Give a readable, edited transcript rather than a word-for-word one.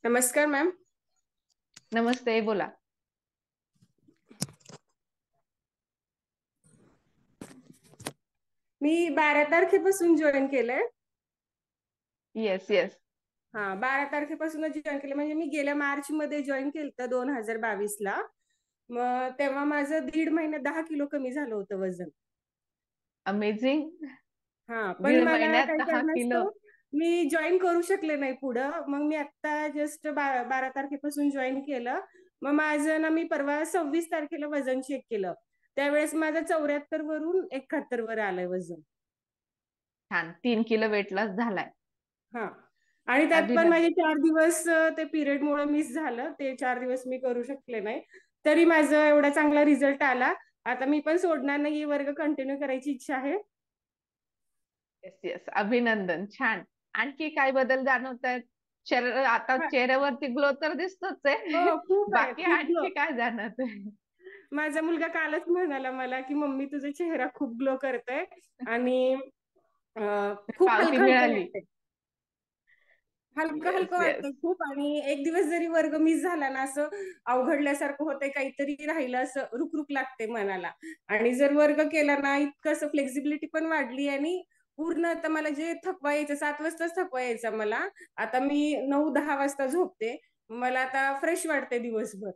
नमस्कार मॅम. नमस्ते, बोला. मी 12 तारखेपासून जॉईन केलंय. Yes yes. हा, 12 तारखेपासूनच जॉईन केलं. म्हणजे मी गेल्या मार्च मध्ये जॉईन केलं 2022 ला. मग तेव्हा माझं दीड महिन्यात 10 किलो कमी झालं होतं वजन. अमेझिंग. हा, पण दीड मला महिन्यात काही 10 किलो. कारणास्तव मी जॉईन करू शकले नाही पुढं. मग मी आता जस्ट 12 तारखेपासून जॉईन केलं. मग माझं ना, मी परवा 26 तारखेला वजन चेक केलं. त्यावेळेस माझं 74 वरून 71 वर आलंय वजन. छान, 3 किलो वेट लॉस झालाय. हा, आणि त्यात पण माझे अभिनंदन. 4 दिवस ते पिरियड मुळे मिस झालं. ते 4 दिवस मी करू शकले नाही. तरी माझं एवढा चांगला रिझल्ट आला. आता मी पण सोडणार नाही, ही वर्ग कंटिन्यू करायची इच्छा आहे. येस येस, अभिनंदन. छान. आणखी काय बदल जाणवत आहेत? शरीर आता हा, चेहऱ्यावरती ग्लो तर दिसतोच आहे. हो, खूप आहे, बाकी खूप ग्लो. आणखी काय जाणवत आहे? माझा मुलगा कालच म्हणाला मला की मम्मी तुझा चेहरा खूप ग्लो करतोय. आणि खूप पावती हलकं हलकं मिळाली. वाटतंय. हलकं येस हलकं येस. वाटतंय खूप. आणि एक दिवस जरी वर्ग मिस झाला ना, असं अवघडल्यासारखं होतंय, काहीतरी राहिलं असं रुक लागते मनाला. आणि जर वर्ग केला ना, इतकं असं फ्लेक्झिबिलिटी पण वाढली. आणि पूर्ण आता मला जे थकवा यायचा, 7 वाजताच थकवा यायचा मला, आता मी 9-10 वाजता झोपते. मला आता फ्रेश वाटते दिवसभर.